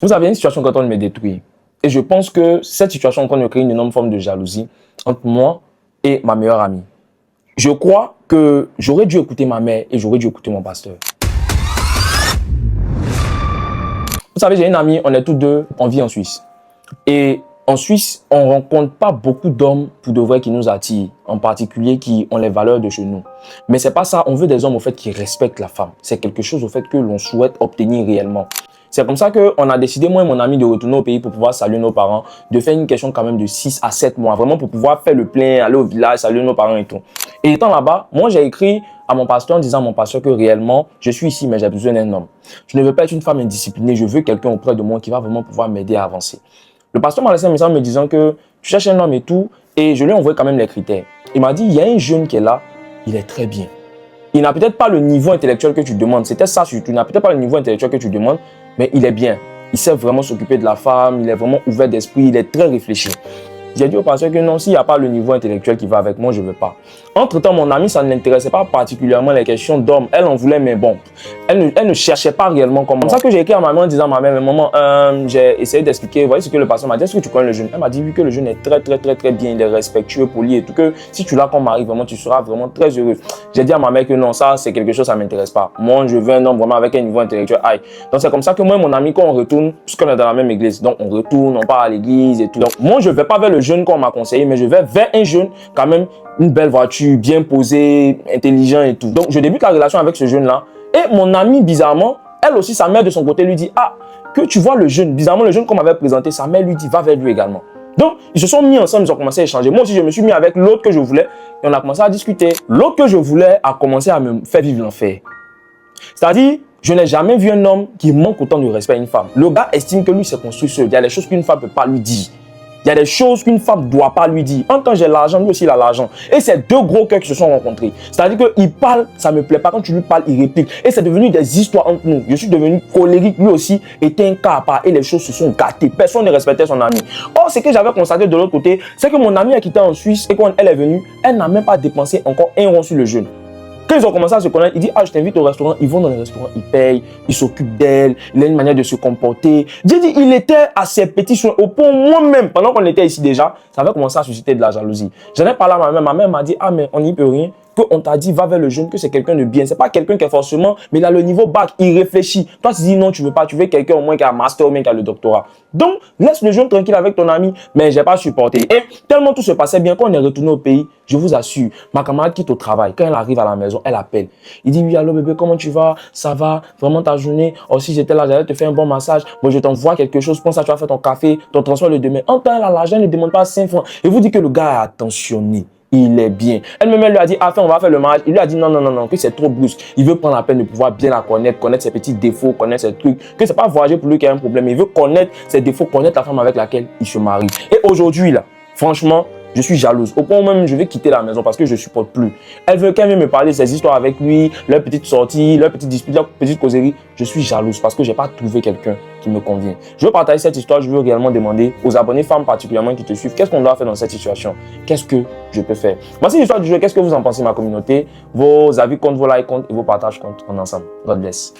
Vous avez une situation qui est en train de me détruire. Et je pense que cette situation est en train de créer une énorme forme de jalousie entre moi et ma meilleure amie. Je crois que j'aurais dû écouter ma mère et j'aurais dû écouter mon pasteur. Vous savez, j'ai une amie, on est tous deux, on vit en Suisse. Et en Suisse, on ne rencontre pas beaucoup d'hommes pour de vrai qui nous attirent, en particulier qui ont les valeurs de chez nous. Mais c'est pas ça, on veut des hommes au fait qui respectent la femme. C'est quelque chose au fait que l'on souhaite obtenir réellement. C'est comme ça qu'on a décidé, moi et mon ami, de retourner au pays pour pouvoir saluer nos parents, de faire une question quand même de 6 à 7 mois, vraiment pour pouvoir faire le plein, aller au village, saluer nos parents et tout. Et étant là-bas, moi j'ai écrit à mon pasteur en disant à mon pasteur que réellement, je suis ici mais j'ai besoin d'un homme. Je ne veux pas être une femme indisciplinée, je veux quelqu'un auprès de moi qui va vraiment pouvoir m'aider à avancer. Le pasteur m'a laissé un message me disant que tu cherches un homme et tout, et je lui ai envoyé quand même les critères. Il m'a dit, il y a un jeune qui est là, il est très bien. Il n'a peut-être pas le niveau intellectuel que tu demandes. C'était ça surtout. Il n'a peut-être pas le niveau intellectuel que tu demandes, mais il est bien. Il sait vraiment s'occuper de la femme, il est vraiment ouvert d'esprit, il est très réfléchi. J'ai dit au pasteur que non, s'il n'y a pas le niveau intellectuel qui va avec moi, je ne veux pas. Entre-temps, mon amie, ça ne l'intéressait pas particulièrement les questions d'hommes. Elle en voulait, mais bon, elle ne cherchait pas réellement comment. C'est comme ça que j'ai écrit à ma maman en disant à ma mère, mais maman, j'ai essayé d'expliquer, voyez ce que le pasteur m'a dit, est-ce que tu connais le jeune? Elle m'a dit, oui, que le jeune est très bien, il est respectueux, poli et tout, que si tu l'as comme mari, vraiment, tu seras vraiment très heureux. J'ai dit à ma mère que non, ça, c'est quelque chose, ça ne m'intéresse pas. Moi, je veux un homme vraiment avec un niveau intellectuel high. Donc, c'est comme ça que moi et mon ami, quand on retourne, puisqu'on est dans la même église, donc on retourne, on part à l'église et tout. Donc, moi, je ne vais pas vers le jeune qu'on m'a conseillé, mais je vais vers un jeune, quand même, une belle voiture, bien posée, intelligent et tout. Donc, je débute la relation avec ce jeune-là. Et mon amie, bizarrement, elle aussi, sa mère de son côté lui dit, ah, que tu vois le jeune. Bizarrement, le jeune qu'on m'avait présenté, sa mère lui dit, va vers lui également. Donc, ils se sont mis ensemble, ils ont commencé à échanger. Moi aussi, je me suis mis avec l'autre que je voulais et on a commencé à discuter. L'autre que je voulais a commencé à me faire vivre l'enfer. C'est-à-dire, je n'ai jamais vu un homme qui manque autant de respect à une femme. Le gars estime que lui s'est construit seul. Il y a des choses qu'une femme ne peut pas lui dire. Il y a des choses qu'une femme ne doit pas lui dire. En tant que j'ai l'argent, lui aussi il a l'argent. Et c'est deux gros cœurs qui se sont rencontrés. C'est-à-dire qu'il parle, ça ne me plaît pas. Quand tu lui parles, il réplique. Et c'est devenu des histoires entre nous. Je suis devenu colérique. Lui aussi était un cas à part. Et les choses se sont gâtées. Personne ne respectait son ami. Or, ce que j'avais constaté de l'autre côté, c'est que mon ami a quitté en Suisse. Et quand elle est venue, elle n'a même pas dépensé encore un rond sur le jeune. Quand ils ont commencé à se connaître, il dit, ah, je t'invite au restaurant. Ils vont dans le restaurant, ils payent, ils s'occupent d'elle, il a une manière de se comporter. J'ai dit, il était à ses petits soins. Au point, moi-même, pendant qu'on était ici déjà, ça avait commencé à susciter de la jalousie. J'en ai parlé à ma mère. Ma mère m'a dit, ah, mais on n'y peut rien. Qu'on t'a dit, va vers le jeune, que c'est quelqu'un de bien. C'est pas quelqu'un qui est forcément, mais il a le niveau bac, il réfléchit. Toi, tu dis non, tu veux pas, tu veux quelqu'un au moins qui a un master ou même qui a le doctorat. Donc, laisse le jeune tranquille avec ton ami, mais j'ai pas supporté. Et tellement tout se passait bien, quand on est retourné au pays, je vous assure, ma camarade quitte au travail. Quand elle arrive à la maison, elle appelle. Il dit, oui, allô bébé, comment tu vas? Ça va? Vraiment ta journée? Oh, si j'étais là, j'allais te faire un bon massage. Bon, je t'envoie quelque chose. Pense à tu vas faire ton café, ton transport le demain. En temps, elle a l'argent, elle ne demande pas 5 francs. Et vous dites que le gars est attentionné. Il est bien. Elle-même lui a dit, ah, on va faire le mariage. Il lui a dit, non, que c'est trop brusque. Il veut prendre la peine de pouvoir bien la connaître ses petits défauts, connaître ses trucs. Que c'est pas voyager pour lui qui a un problème. Il veut connaître ses défauts, connaître la femme avec laquelle il se marie. Et aujourd'hui, là, franchement, je suis jalouse. Au point où même, je vais quitter la maison parce que je ne supporte plus. Elle veut qu'elle vienne me parler de ses histoires avec lui, leurs petites sorties, leurs petites disputes, leurs petites causeries. Je suis jalouse parce que je n'ai pas trouvé quelqu'un qui me convient. Je veux partager cette histoire. Je veux réellement demander aux abonnés femmes particulièrement qui te suivent, qu'est-ce qu'on doit faire dans cette situation? Qu'est-ce que je peux faire? Voici l'histoire du jeu. Qu'est-ce que vous en pensez, ma communauté? Vos avis comptent, vos likes comptent et vos partages comptent. On est ensemble. God bless.